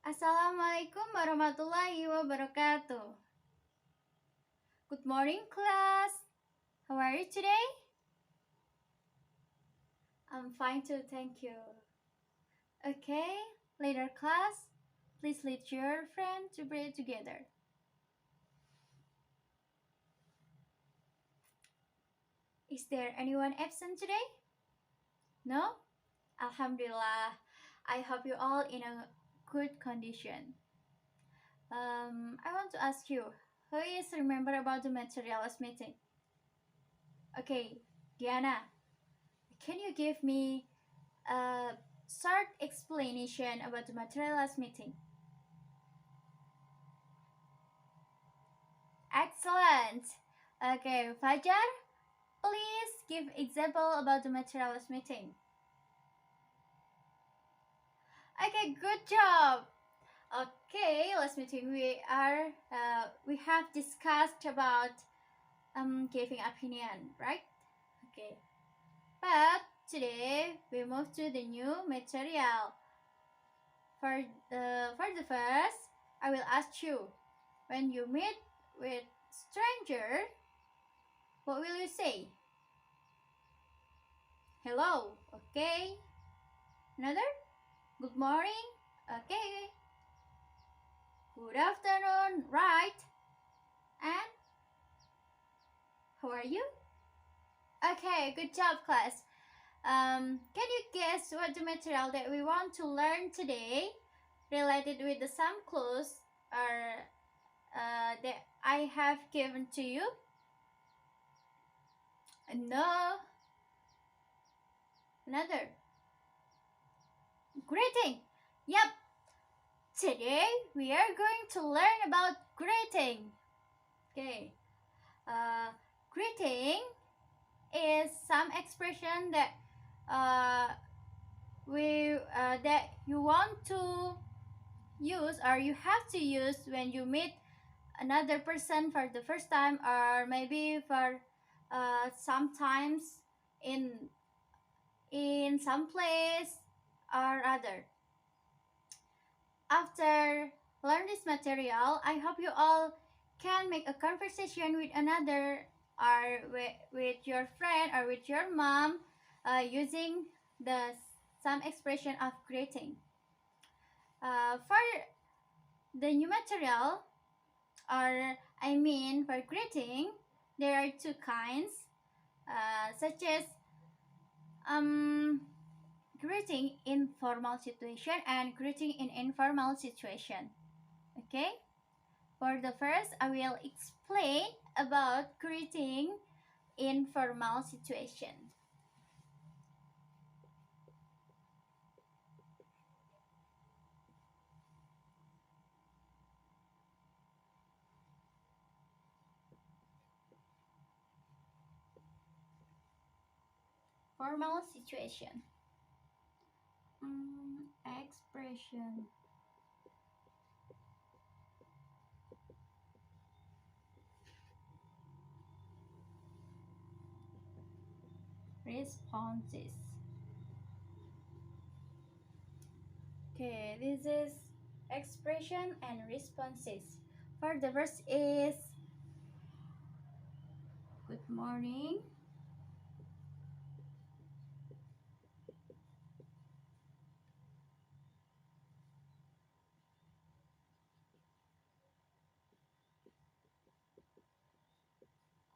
Assalamualaikum warahmatullahi wabarakatuh. Good morning, class. How are you today? I'm fine too, thank you. Okay, later class, please lead your friend to pray together. Is there anyone absent today? No? Alhamdulillah. I hope you all in a good condition. I want to ask you, who is remember about the materialist meeting? Okay, Diana, can you give me a short explanation about the materialist meeting? Excellent. Okay, Fajar, please give example about the materialist meeting. Okay, good job. Okay, last meeting we have discussed about giving opinion, right? Okay, but today we move to the new material. For the first, I will ask you, when you meet with stranger, what will you say? Hello, okay. Another? Good morning, okay. Good afternoon, right? And how are you? Okay, good job, class. Can you guess what the material that we want to learn today related with the some clues or that I have given to you? No. Another. Greeting. Yep. Today we are going to learn about greeting. Okay. Greeting is some expression that that you want to use or you have to use when you meet another person for the first time, or maybe for sometimes in some place or other. After learn this material, I hope you all can make a conversation with another or with your friend or with your mom using the some expression of greeting. For the new material, or I mean for greeting, there are two kinds, such as greeting in formal situation and greeting in informal situation. Okay, for the first, I will explain about greeting in formal situation. Formal situation. Expression. Responses. Okay, this is expression and responses. For the first is good morning.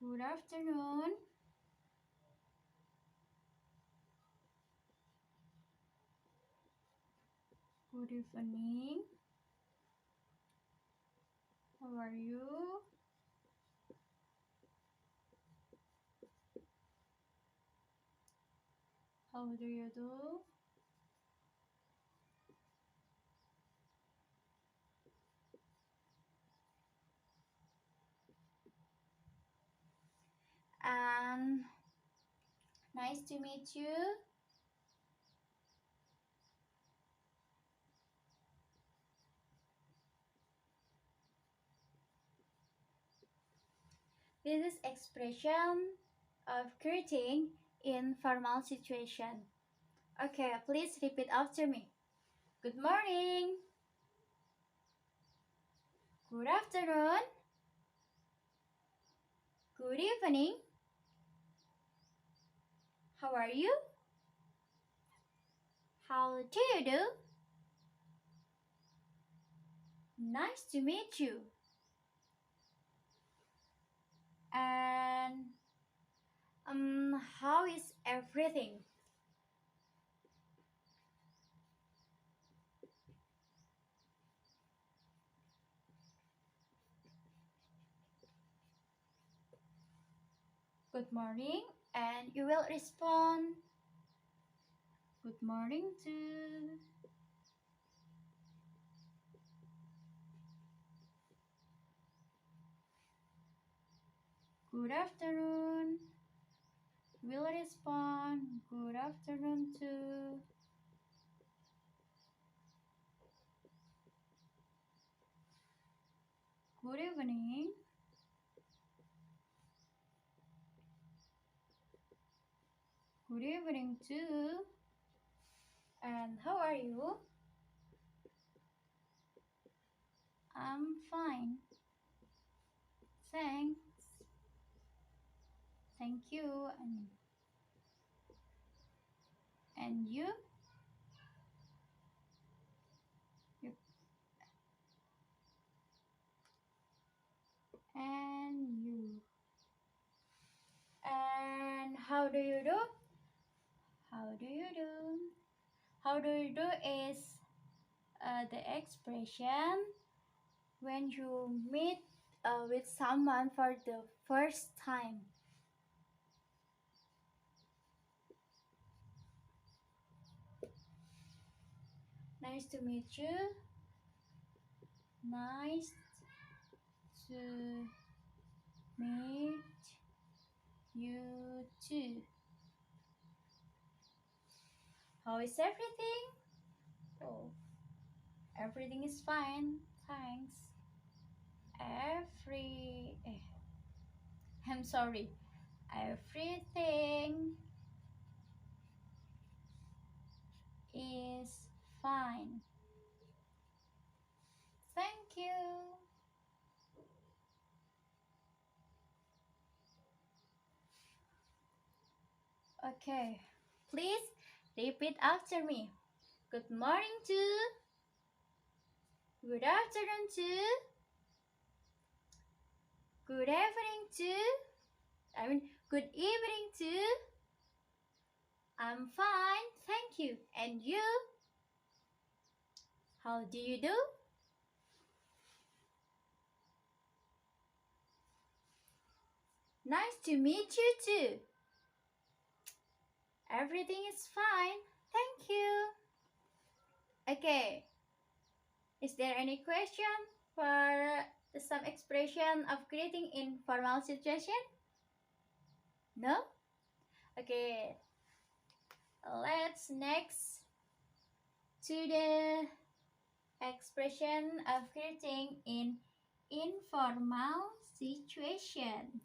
Good afternoon. Good evening. How are you? How do you do? And nice to meet you. This is expression of greeting in formal situation. Okay, please repeat after me. Good morning. Good afternoon. Good evening. How are you? How do you do? Nice to meet you. And how is everything? Good morning, and you will respond. Good morning too. Good afternoon. Will respond. Good afternoon too. Good evening. Good evening too. And how are you? I'm fine. Thanks. Thank you. And you? You and you. And how do you do? How do you do? How do you do is the expression when you meet with someone for the first time. Nice to meet you. Nice to meet you too. How is everything? Oh, everything is fine. Thanks. Every. I'm sorry. Everything is fine. Thank you. Okay. Please repeat after me. Good morning to. Good afternoon to. Good evening to. Good evening to. I'm fine, thank you. And you? How do you do? Nice to meet you too. Everything is fine, thank you. Okay. Is there any question for some expression of greeting in formal situation? No? Okay. Let's next to the expression of greeting in informal situation.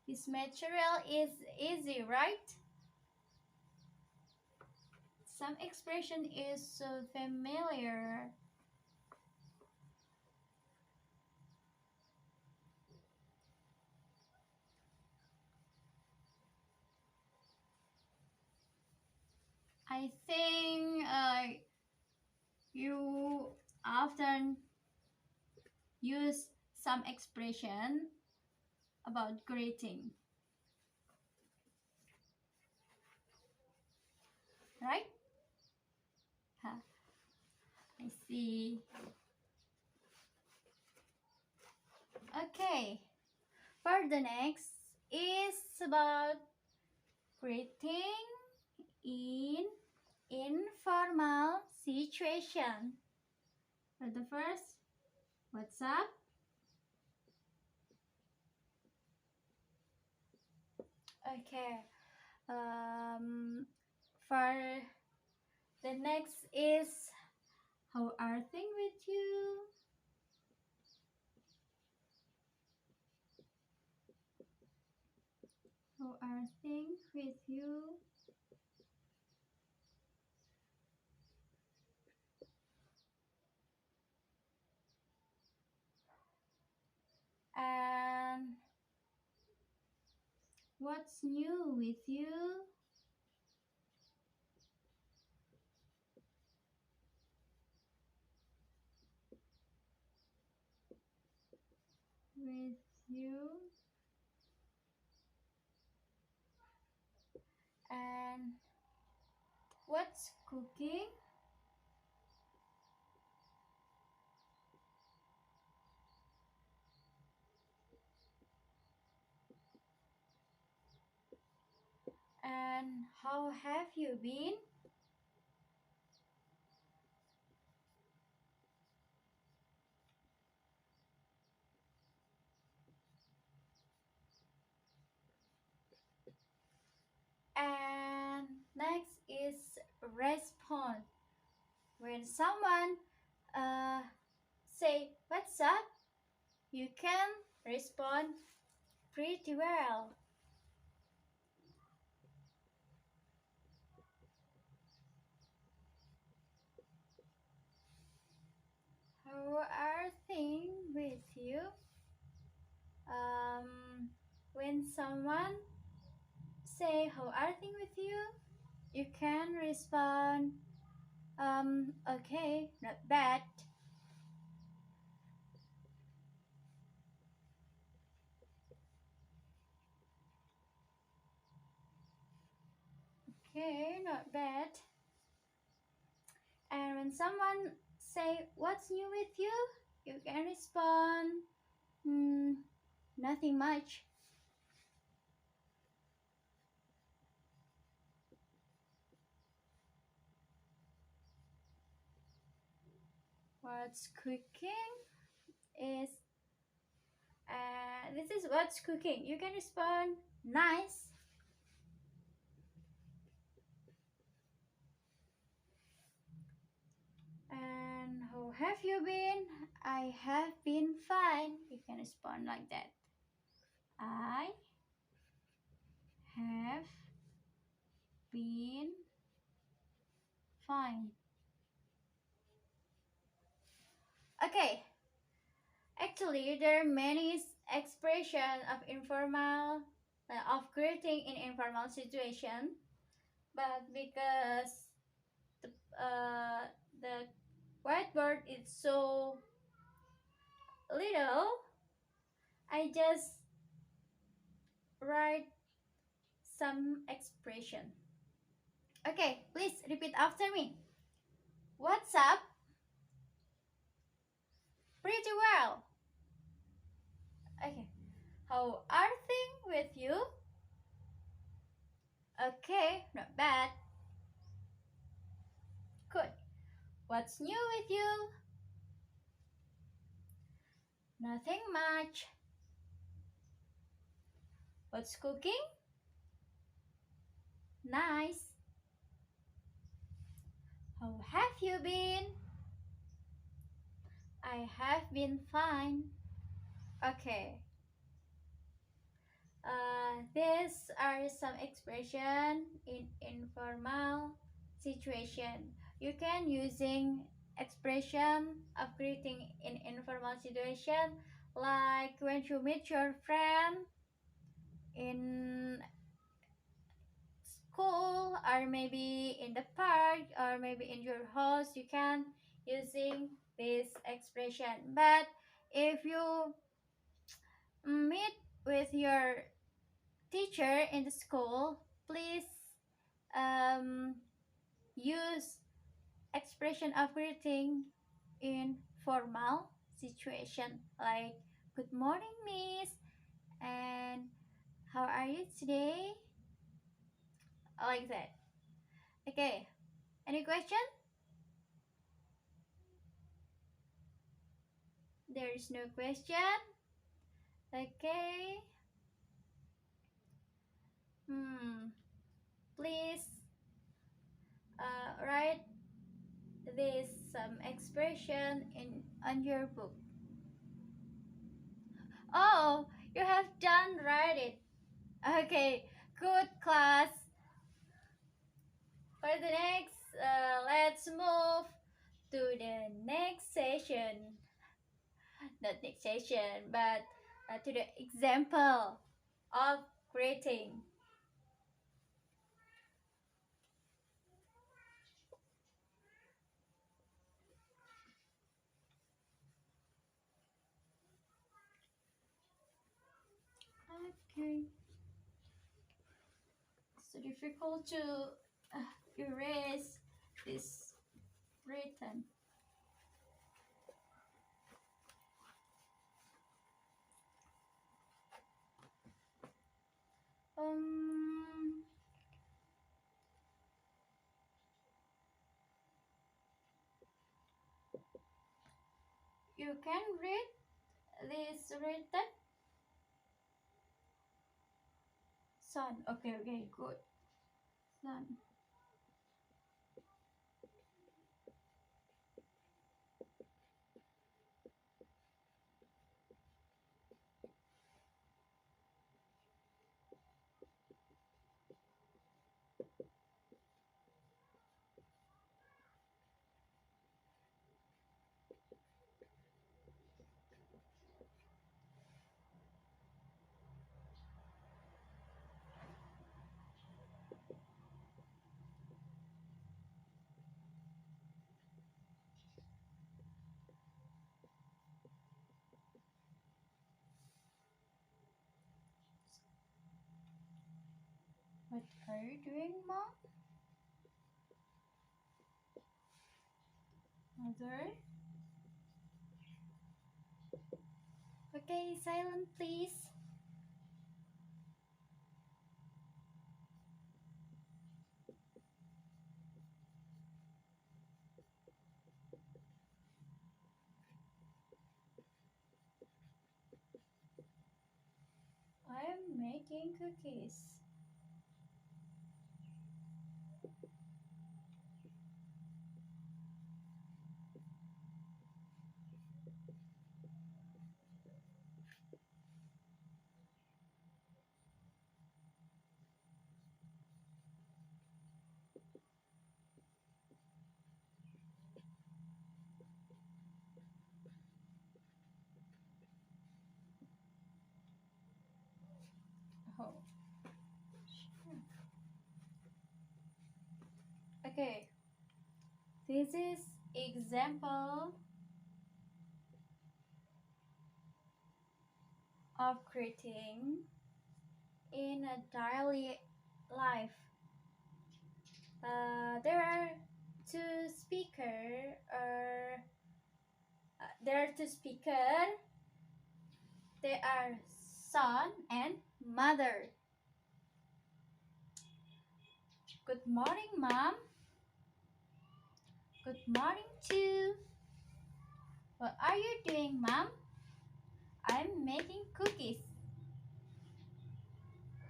This material is easy, right? Some expression is so familiar. I think you often use some expression about greeting, right? Huh, I see. Okay, for the next is about greeting in informal situation. For the first, what's up? Okay. For the next is how are things with you? How are things with you? And what's new with you? With you? And what's cooking? And how have you been? And next is respond. When someone uh, say what's up, you can respond pretty well. How are things with you? When someone say how are things with you, you can respond okay, not bad. Okay, not bad. And when someone say what's new with you, you can respond hmm, nothing much. What's cooking is this is what's cooking. You can respond nice. And how have you been? I have been fine. You can respond like that. I have been fine. Okay, actually, there are many expressions of informal, of greeting in informal situation, but because the, uh, the whiteboard is so little, I just write some expression. Okay, please repeat after me. What's up? Pretty well. Okay. How are things with you? Okay, not bad. Good. What's new with you? Nothing much. What's cooking? Nice. How have you been? I have been fine. Okay. These are some expression in informal situation. You can using expression of greeting in informal situation like when you meet your friend in school or maybe in the park or maybe in your house. You can using this expression. But if you meet with your teacher in the school, please um, use expression of greeting in formal situation like good morning miss and how are you today, like that. Okay, any question? There is no question. Okay. Please write this expression in on your book. Oh, you have done write it. Okay, Good class. For the next, let's move to the next session. Not next session, but to the example of creating. Okay. So difficult to erase this written. Um, you can read this written sun. Okay, okay, good. Sun. What are you doing, mom? Mother? Okay, silent please. I'm making cookies. Oh. Okay, this is example of creating in a daily life. There are two speaker or there are two speaker. They are son and mother. Good morning, mom. Good morning, too. What are you doing, mom? I'm making cookies.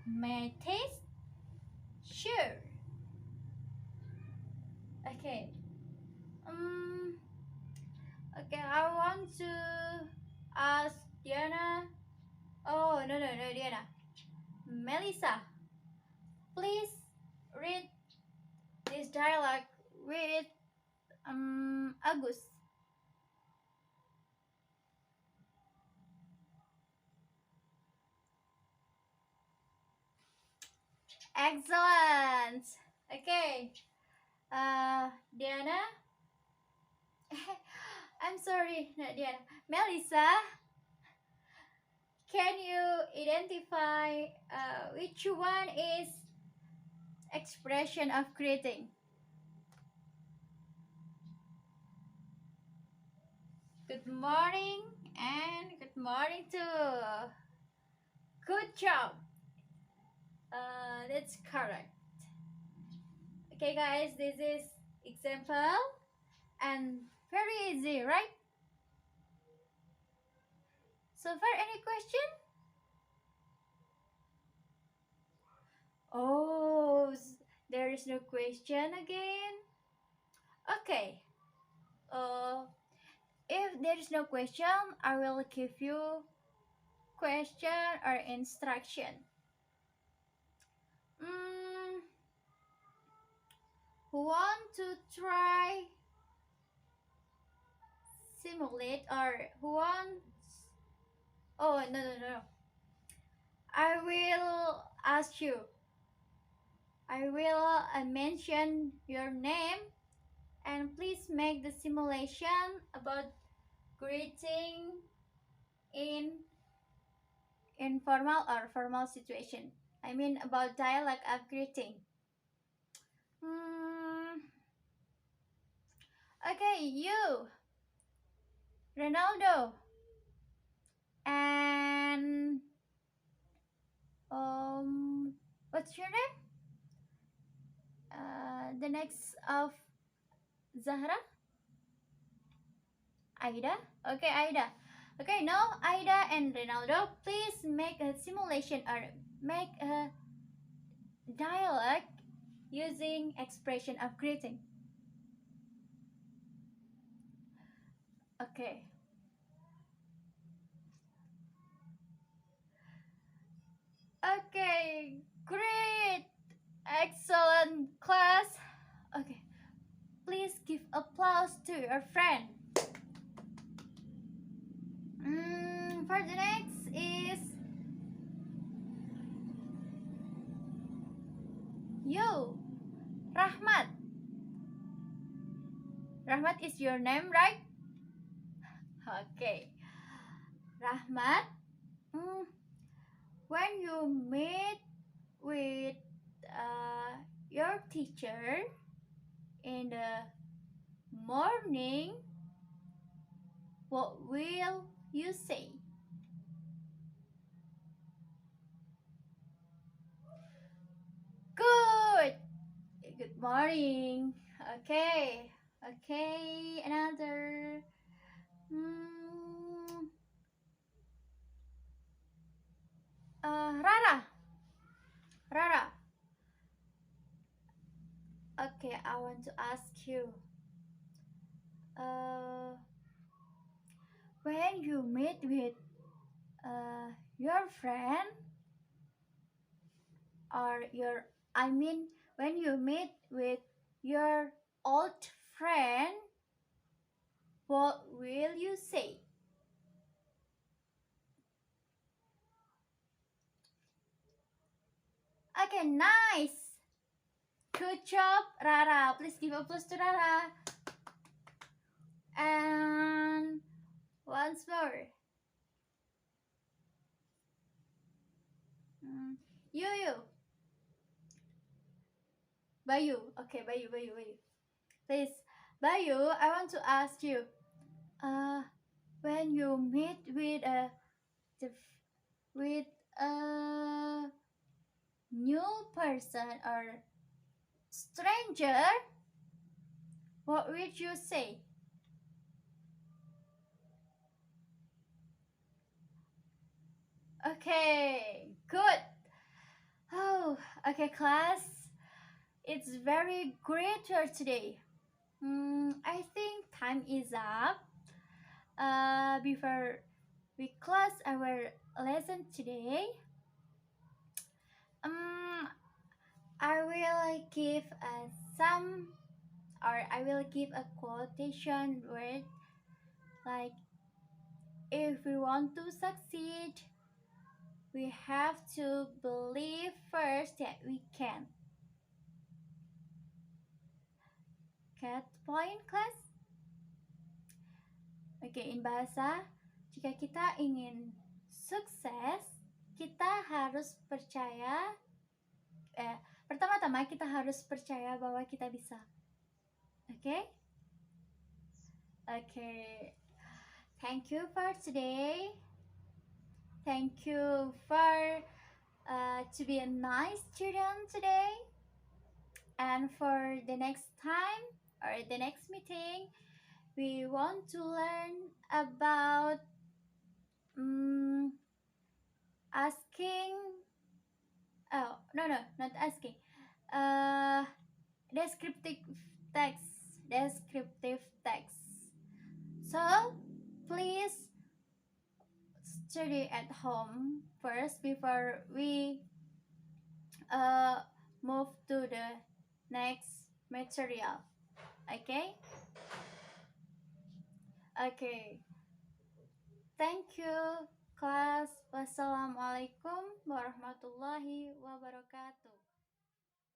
May I taste? Sure. Okay. Um. Okay, I want to ask Diana. Oh, no, no, no, Diana. Melissa, please read this dialogue with Agus. Excellent. Okay. Diana. I'm sorry, not Diana. Melissa, can you identify which one is expression of creating? Good morning and good morning too. Good job. That's correct. Okay, guys, this is example and very easy, right? So far, any question? Oh, there is no question again. Okay. Uh, if there is no question, I will give you question or instruction. Mm, who want to try simulate or who wants? Oh, no, no, no. I will ask you. I will mention your name and please make the simulation about greeting in informal or formal situation. I mean about dialect of greeting. Hmm. Okay, you, Ronaldo, and what's your name? The next of Zahra, Aida. Okay, Aida. Okay, now Aida and Ronaldo, please make a simulation or make a dialogue using expression of greeting. Okay. Okay, great. Excellent class. Okay, please give applause to your friend. For the next is you, Rahmat. Rahmat is your name, right? Okay, Rahmat. Mm, when you meet with your teacher in the morning, what will you say? Good. Good morning. Okay. Okay. Another. Hmm. Rara. Rara. Okay. I want to ask you. Uh, when you meet with your friend or your, I mean, when you meet with your old friend, what will you say? Okay. Nice. Good job, Rara. Please give applause to Rara. And once more. You. Bayu. Okay, Bayu. Please, Bayu, I want to ask you. Uh, when you meet with with a new person or stranger, what would you say? Okay, good. Oh, okay, class. It's very great here today. I think time is up. Before we close our lesson today, um, I will give some, or I will give a quotation word like, if we want to succeed, we have to believe first that we can. Get point, class? Oke, in bahasa, jika kita ingin sukses, kita harus percaya, pertama-tama kita harus percaya bahwa kita bisa. Oke? Oke. Thank you for today. Thank you for to be a nice student today. And for the next time or the next meeting, we want to learn about asking. Oh, no, not asking. Uh, descriptive text. Descriptive text. So, please study at home first before we move to the next material. Okay? Okay. Thank you, class. Wassalamualaikum warahmatullahi wabarakatuh.